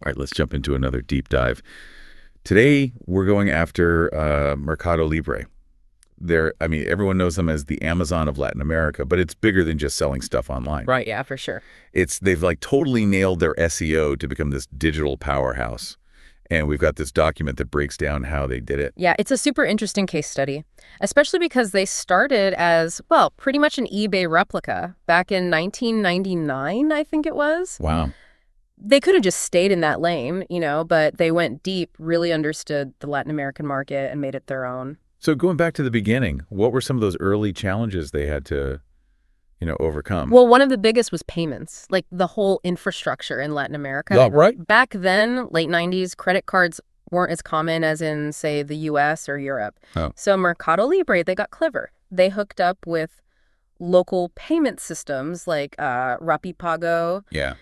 All right, let's jump into another deep dive. Today, we're going after Mercado Libre. Everyone knows them as the Amazon of Latin America, but it's bigger than just selling stuff online. Right, yeah, for sure. They've like totally nailed their SEO to become this digital powerhouse. And we've got this document that breaks down how they did it. Yeah, it's a super interesting case study, especially because they started as, well, pretty much an eBay replica back in 1999, I think it was. Wow. They could have just stayed in that lane, but they went deep, really understood the Latin American market and made it their own. So going back to the beginning, what were some of those early challenges they had to, overcome? Well, one of the biggest was payments, like the whole infrastructure in Latin America. Yeah, right. Back then, late 90s, credit cards weren't as common as in, say, the US or Europe. Oh. So Mercado Libre, they got clever. They hooked up with local payment systems like Rappi Pago. Yeah.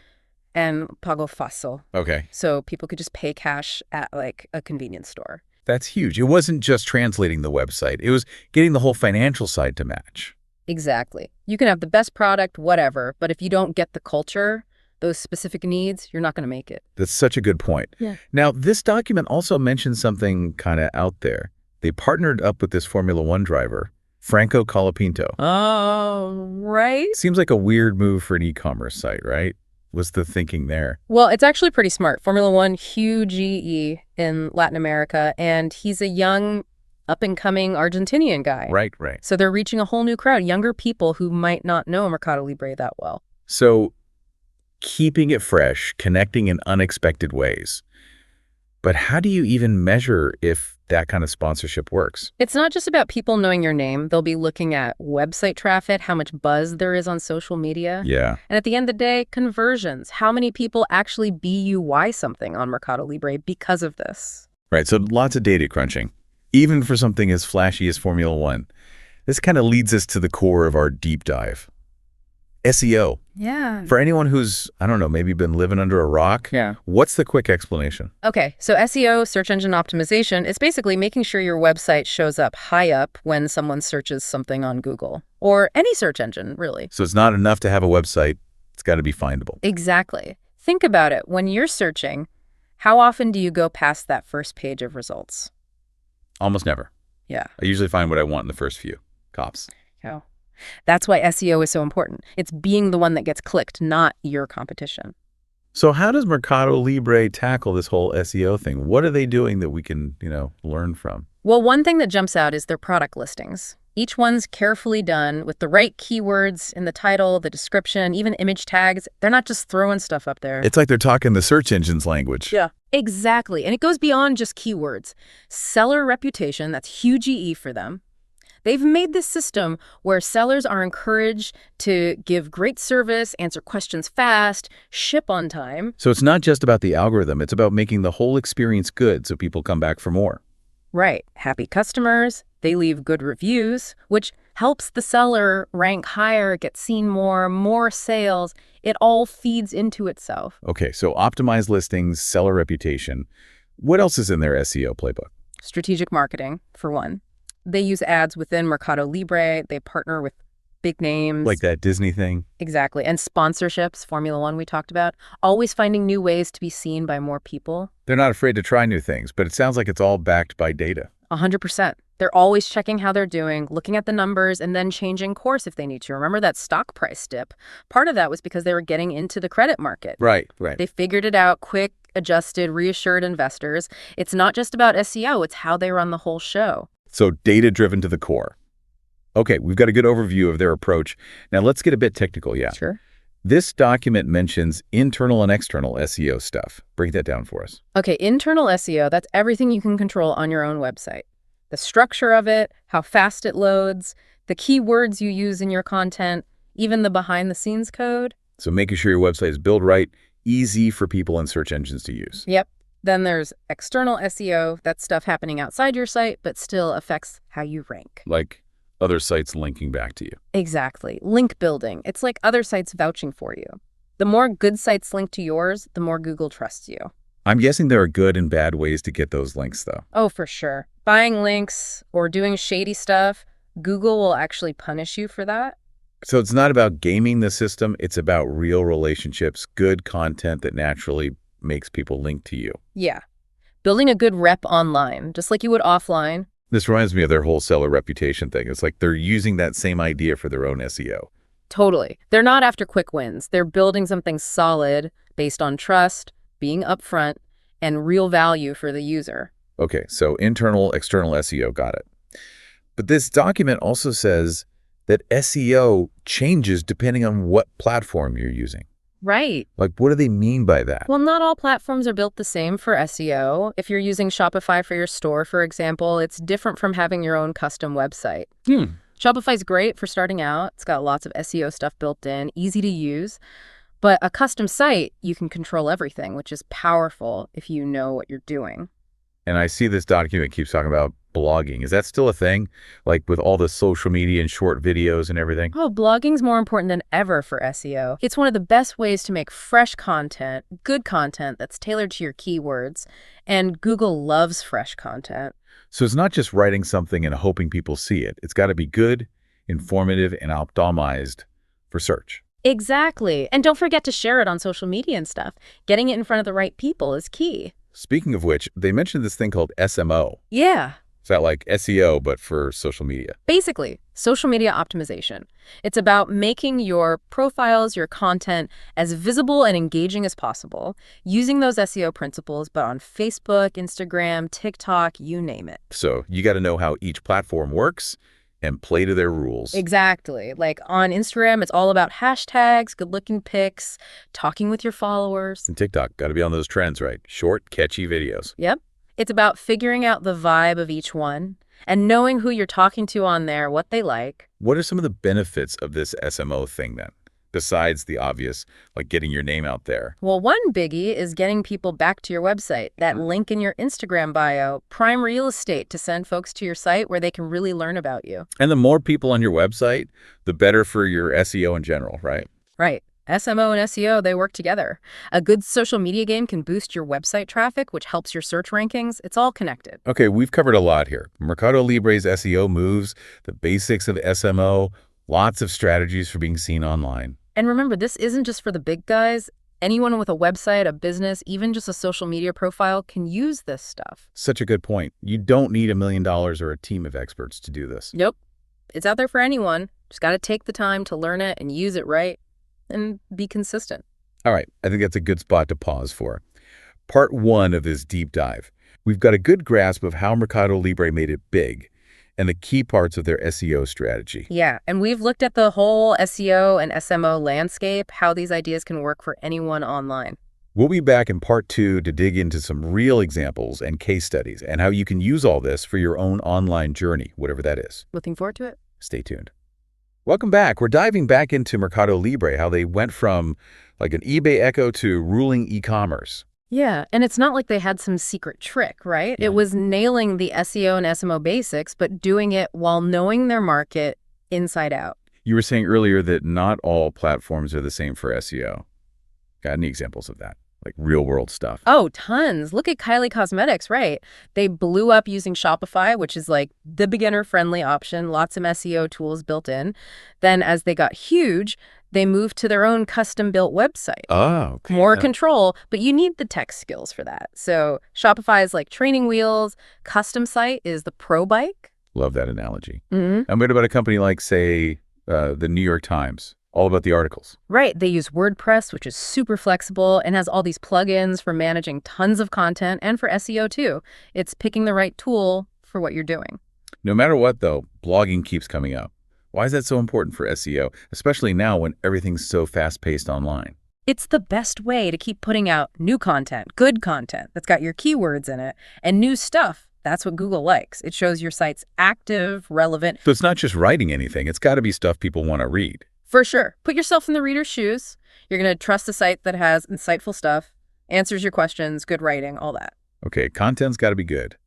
And Pago Fácil. Okay. So people could just pay cash at like a convenience store. That's huge. It wasn't just translating the website. It was getting the whole financial side to match. Exactly. You can have the best product, whatever, but if you don't get the culture, those specific needs, you're not going to make it. That's such a good point. Yeah. Now, this document also mentions something kind of out there. They partnered up with this Formula One driver, Franco Colapinto. Oh, right. Seems like a weird move for an e-commerce site, right? What's the thinking there? Well, it's actually pretty smart. Formula One, huge GE in Latin America, and he's a young, up-and-coming Argentinian guy. Right. So they're reaching a whole new crowd, younger people who might not know Mercado Libre that well. So keeping it fresh, connecting in unexpected ways. But how do you even measure if that kind of sponsorship works? It's not just about people knowing your name. They'll be looking at website traffic, how much buzz there is on social media. Yeah. And at the end of the day, conversions. How many people actually BUY something on Mercado Libre because of this? Right. So lots of data crunching, even for something as flashy as Formula One. This kind of leads us to the core of our deep dive. SEO. Yeah. For anyone who's, maybe been living under a rock, what's the quick explanation? Okay, so SEO, search engine optimization, is basically making sure your website shows up high up when someone searches something on Google, or any search engine, really. So it's not enough to have a website, it's got to be findable. Exactly. Think about it. When you're searching, how often do you go past that first page of results? Almost never. Yeah. I usually find what I want in the first few. Cops. Oh. That's why SEO is so important. It's being the one that gets clicked, not your competition. So how does Mercado Libre tackle this whole SEO thing? What are they doing that we can, learn from? Well, one thing that jumps out is their product listings. Each one's carefully done with the right keywords in the title, the description, even image tags. They're not just throwing stuff up there. It's like they're talking the search engine's language. Yeah. Exactly. And it goes beyond just keywords. Seller reputation, that's huge EE for them. They've made this system where sellers are encouraged to give great service, answer questions fast, ship on time. So it's not just about the algorithm. It's about making the whole experience good so people come back for more. Right. Happy customers. They leave good reviews, which helps the seller rank higher, get seen more sales. It all feeds into itself. Okay, so optimized listings, seller reputation. What else is in their SEO playbook? Strategic marketing, for one. They use ads within Mercado Libre. They partner with big names. Like that Disney thing? Exactly. And sponsorships, Formula One we talked about. Always finding new ways to be seen by more people. They're not afraid to try new things, but it sounds like it's all backed by data. 100%. They're always checking how they're doing, looking at the numbers, and then changing course if they need to. Remember that stock price dip? Part of that was because they were getting into the credit market. Right. They figured it out quick, adjusted, reassured investors. It's not just about SEO. It's how they run the whole show. So data-driven to the core. Okay, we've got a good overview of their approach. Now let's get a bit technical, yeah. Sure. This document mentions internal and external SEO stuff. Break that down for us. Okay, internal SEO, that's everything you can control on your own website. The structure of it, how fast it loads, the keywords you use in your content, even the behind-the-scenes code. So making sure your website is built right, easy for people and search engines to use. Yep. Then there's external SEO, that's stuff happening outside your site, but still affects how you rank. Like other sites linking back to you. Exactly. Link building. It's like other sites vouching for you. The more good sites link to yours, the more Google trusts you. I'm guessing there are good and bad ways to get those links, though. Oh, for sure. Buying links or doing shady stuff, Google will actually punish you for that. So it's not about gaming the system. It's about real relationships, good content that naturally makes people link to you. Yeah. Building a good rep online, just like you would offline. This reminds me of their whole seller reputation thing. It's like they're using that same idea for their own SEO. Totally. They're not after quick wins. They're building something solid based on trust, being upfront, and real value for the user. Okay, so internal, external SEO, got it. But this document also says that SEO changes depending on what platform you're using. Right. Like, what do they mean by that? Well, not all platforms are built the same for SEO. If you're using Shopify for your store, for example, it's different from having your own custom website. Shopify's great for starting out. It's got lots of SEO stuff built in, easy to use. But a custom site, you can control everything, which is powerful if you know what you're doing. And I see this document keeps talking about blogging. Is that still a thing? Like with all the social media and short videos and everything? Oh, blogging's more important than ever for SEO. It's one of the best ways to make fresh content, good content that's tailored to your keywords. And Google loves fresh content. So it's not just writing something and hoping people see it. It's got to be good, informative, and optimized for search. Exactly. And don't forget to share it on social media and stuff. Getting it in front of the right people is key. Speaking of which, they mentioned this thing called SMO. Yeah. Is that like SEO, but for social media? Basically, social media optimization. It's about making your profiles, your content, as visible and engaging as possible, using those SEO principles, but on Facebook, Instagram, TikTok, you name it. So you got to know how each platform works and play to their rules. Exactly. Like on Instagram, it's all about hashtags, good-looking pics, talking with your followers. And TikTok, got to be on those trends, right? Short, catchy videos. Yep. It's about figuring out the vibe of each one and knowing who you're talking to on there, what they like. What are some of the benefits of this SMO thing then? Besides the obvious, like getting your name out there. Well, one biggie is getting people back to your website. That link in your Instagram bio, prime real estate to send folks to your site where they can really learn about you. And the more people on your website, the better for your SEO in general, right? Right. SMO and SEO, they work together. A good social media game can boost your website traffic, which helps your search rankings. It's all connected. Okay, we've covered a lot here. Mercado Libre's SEO moves, the basics of SMO, lots of strategies for being seen online. And remember, this isn't just for the big guys. Anyone with a website, a business, even just a social media profile can use this stuff. Such a good point. You don't need $1 million or a team of experts to do this. Nope. It's out there for anyone. Just got to take the time to learn it and use it right and be consistent. All right, I think that's a good spot to pause for. Part 1 of this deep dive. We've got a good grasp of how Mercado Libre made it big and the key parts of their SEO strategy. Yeah, and we've looked at the whole SEO and SMO landscape, how these ideas can work for anyone online. We'll be back in part 2 to dig into some real examples and case studies and how you can use all this for your own online journey, whatever that is. Looking forward to it. Stay tuned. Welcome back. We're diving back into Mercado Libre, how they went from like an eBay echo to ruling e-commerce. Yeah, and it's not like they had some secret trick, right? Yeah. It was nailing the SEO and SMO basics, but doing it while knowing their market inside out. You were saying earlier that not all platforms are the same for SEO. Got any examples of that? Like real world stuff? Oh, tons. Look at Kylie Cosmetics, right? They blew up using Shopify, which is like the beginner-friendly option, lots of SEO tools built in. Then as they got huge, they moved to their own custom-built website. Oh, okay. More control, but you need the tech skills for that. So Shopify is like training wheels. Custom site is the pro bike. Love that analogy. Mm-hmm. And what about a company like, say, the New York Times? All about the articles. Right. They use WordPress, which is super flexible and has all these plugins for managing tons of content and for SEO too. It's picking the right tool for what you're doing. No matter what, though, blogging keeps coming up. Why is that so important for SEO, especially now when everything's so fast-paced online? It's the best way to keep putting out new content, good content that's got your keywords in it, and new stuff. That's what Google likes. It shows your site's active, relevant. So it's not just writing anything. It's got to be stuff people want to read. For sure. Put yourself in the reader's shoes. You're going to trust a site that has insightful stuff, answers your questions, good writing, all that. Okay, content's got to be good.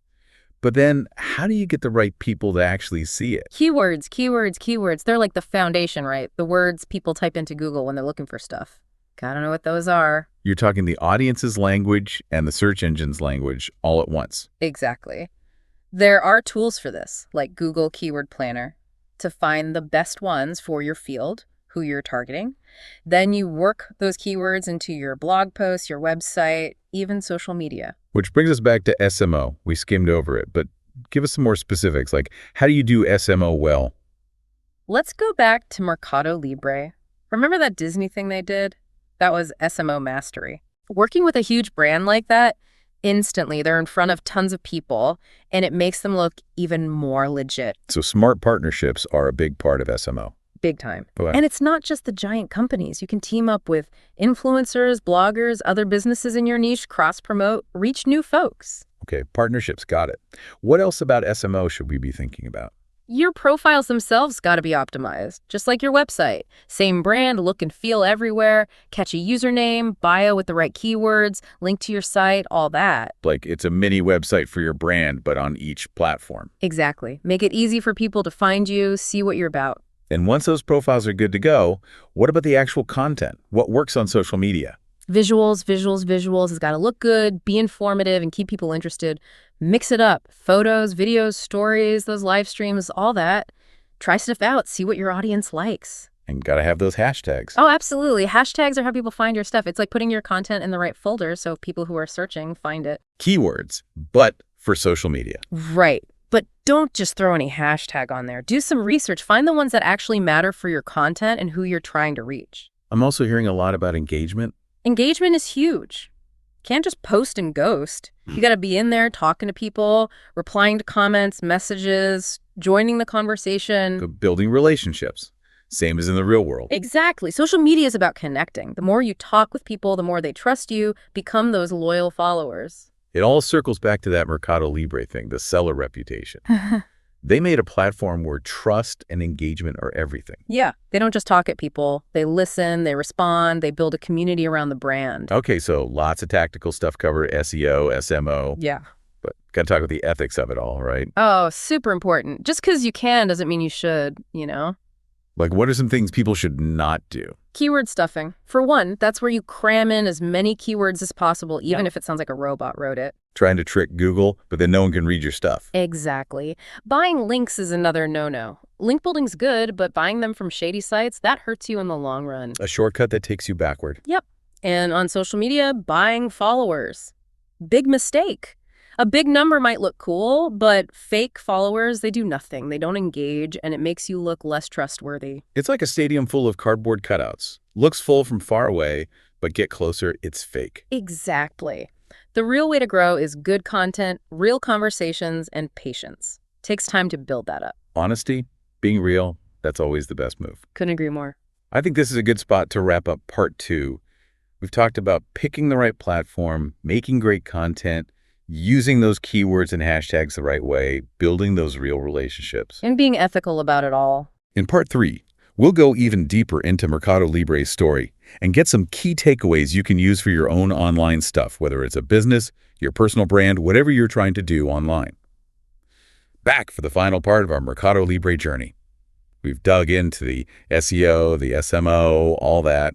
But then how do you get the right people to actually see it? Keywords, keywords, keywords. They're like the foundation, right? The words people type into Google when they're looking for stuff. Gotta know what those are. You're talking the audience's language and the search engine's language all at once. Exactly. There are tools for this, like Google Keyword Planner, to find the best ones for your field. who you're targeting. Then you work those keywords into your blog posts, your website, even social media. Which brings us back to SMO. We skimmed over it, but give us some more specifics. Like, how do you do SMO well? Let's go back to Mercado Libre. Remember that Disney thing they did? That was SMO mastery. Working with a huge brand like that, instantly they're in front of tons of people, and it makes them look even more legit. So smart partnerships are a big part of SMO. Big time. Okay. And it's not just the giant companies. You can team up with influencers, bloggers, other businesses in your niche, cross-promote, reach new folks. Okay, partnerships, got it. What else about SMO should we be thinking about? Your profiles themselves got to be optimized, just like your website. Same brand, look and feel everywhere, catchy username, bio with the right keywords, link to your site, all that. Like it's a mini website for your brand, but on each platform. Exactly. Make it easy for people to find you, see what you're about. And once those profiles are good to go, what about the actual content? What works on social media? Visuals, visuals, visuals. It's got to look good, be informative, and keep people interested. Mix it up. Photos, videos, stories, those live streams, all that. Try stuff out. See what your audience likes. And got to have those hashtags. Oh, absolutely. Hashtags are how people find your stuff. It's like putting your content in the right folder so people who are searching find it. Keywords, but for social media. Right. But don't just throw any hashtag on there. Do some research. Find the ones that actually matter for your content and who you're trying to reach. I'm also hearing a lot about engagement. Engagement is huge. Can't just post and ghost. You got to be in there talking to people, replying to comments, messages, joining the conversation. Building relationships. Same as in the real world. Exactly. Social media is about connecting. The more you talk with people, the more they trust you, become those loyal followers. It all circles back to that Mercado Libre thing, the seller reputation. They made a platform where trust and engagement are everything. Yeah. They don't just talk at people. They listen, they respond, they build a community around the brand. Okay, so lots of tactical stuff covered, SEO, SMO. Yeah. But got to talk about the ethics of it all, right? Oh, super important. Just because you can doesn't mean you should, you know? Like, what are some things people should not do? Keyword stuffing. For one, that's where you cram in as many keywords as possible, even if it sounds like a robot wrote it. Trying to trick Google, but then no one can read your stuff. Exactly. Buying links is another no-no. Link building's good, but buying them from shady sites, that hurts you in the long run. A shortcut that takes you backward. Yep. And on social media, buying followers. Big mistake. A big number might look cool, but fake followers, they do nothing. They don't engage, and it makes you look less trustworthy. It's like a stadium full of cardboard cutouts. Looks full from far away, but get closer, it's fake. Exactly. The real way to grow is good content, real conversations, and patience. Takes time to build that up. Honesty, being real, that's always the best move. Couldn't agree more. I think this is a good spot to wrap up part 2. We've talked about picking the right platform, making great content, using those keywords and hashtags the right way, building those real relationships. And being ethical about it all. In part 3, we'll go even deeper into Mercado Libre's story and get some key takeaways you can use for your own online stuff, whether it's a business, your personal brand, whatever you're trying to do online. Back for the final part of our Mercado Libre journey. We've dug into the SEO, the SMO, all that.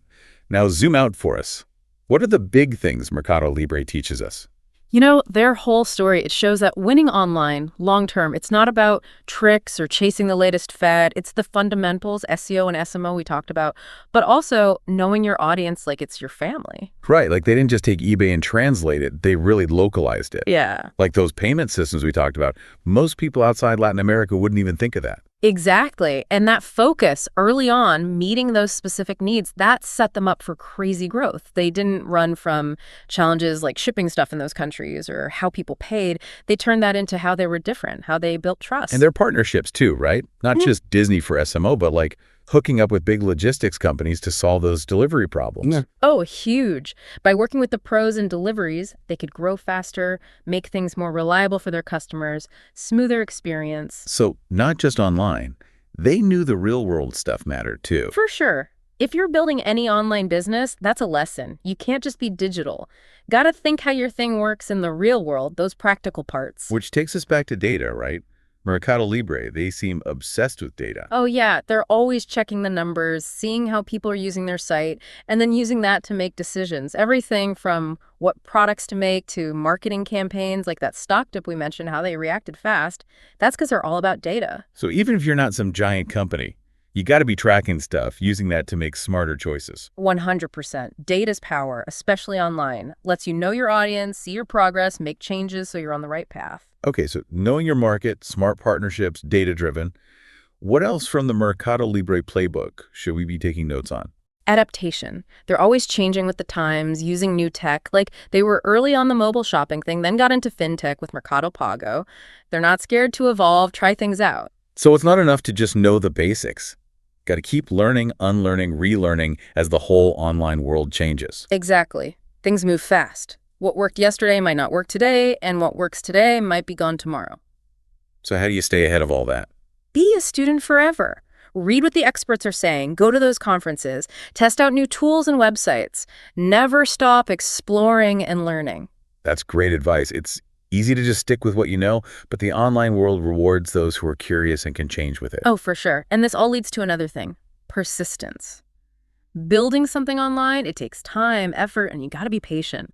Now zoom out for us. What are the big things Mercado Libre teaches us? You know, their whole story, it shows that winning online, long-term, it's not about tricks or chasing the latest fad. It's the fundamentals, SEO and SMO we talked about, but also knowing your audience like it's your family. Right, like they didn't just take eBay and translate it, they really localized it. Yeah. Like those payment systems we talked about, most people outside Latin America wouldn't even think of that. Exactly. And that focus early on, meeting those specific needs, that set them up for crazy growth. They didn't run from challenges like shipping stuff in those countries or how people paid. They turned that into how they were different, how they built trust. And their partnerships too, right? Not just Disney for SMO, but like hooking up with big logistics companies to solve those delivery problems. Yeah. Oh, huge. By working with the pros in deliveries, they could grow faster, make things more reliable for their customers, smoother experience. So not just online, they knew the real world stuff mattered too. For sure. If you're building any online business, that's a lesson. You can't just be digital. Gotta think how your thing works in the real world, those practical parts. Which takes us back to data, right? Mercado Libre, they seem obsessed with data. Oh yeah, they're always checking the numbers, seeing how people are using their site, and then using that to make decisions. Everything from what products to make to marketing campaigns, like that stock dip we mentioned, how they reacted fast. That's because they're all about data. So even if you're not some giant company, You got to be tracking stuff, using that to make smarter choices. 100%. Data's power, especially online, lets you know your audience, see your progress, make changes so you're on the right path. Okay, so knowing your market, smart partnerships, data-driven. What else from the Mercado Libre playbook should we be taking notes on? Adaptation. They're always changing with the times, using new tech. Like they were early on the mobile shopping thing, then got into fintech with Mercado Pago. They're not scared to evolve, try things out. So it's not enough to just know the basics. Got to keep learning, unlearning, relearning as the whole online world changes. Exactly. Things move fast. What worked yesterday might not work today, and what works today might be gone tomorrow. So how do you stay ahead of all that? Be a student forever. Read what the experts are saying, go to those conferences, test out new tools and websites. Never stop exploring and learning. That's great advice. It's easy to just stick with what you know, but the online world rewards those who are curious and can change with it. Oh, for sure. And this all leads to another thing, persistence. Building something online, it takes time, effort, and you gotta be patient.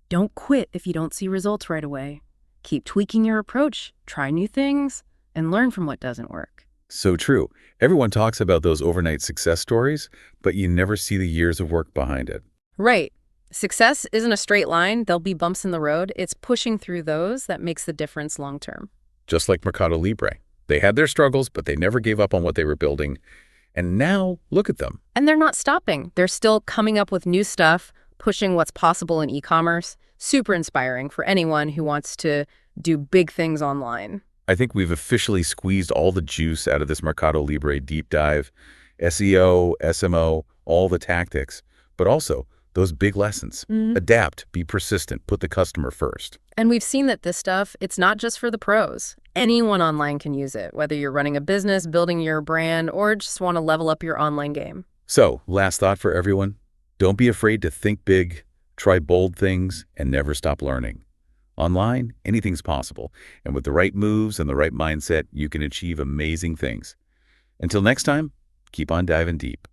Don't quit if you don't see results right away. Keep tweaking your approach, try new things, and learn from what doesn't work. So true. Everyone talks about those overnight success stories, but you never see the years of work behind it. Right. Success isn't a straight line. There'll be bumps in the road. It's pushing through those that makes the difference long term. Just like Mercado Libre. They had their struggles, but they never gave up on what they were building. And now, look at them. And they're not stopping. They're still coming up with new stuff, pushing what's possible in e-commerce. Super inspiring for anyone who wants to do big things online. I think we've officially squeezed all the juice out of this Mercado Libre deep dive. SEO, SMO, all the tactics, but also those big lessons. Adapt, be persistent, put the customer first. And we've seen that this stuff, it's not just for the pros. Anyone online can use it, whether you're running a business, building your brand, or just want to level up your online game. So, last thought for everyone. Don't be afraid to think big, try bold things, and never stop learning. Online, anything's possible, and with the right moves and the right mindset, you can achieve amazing things. Until next time, keep on diving deep.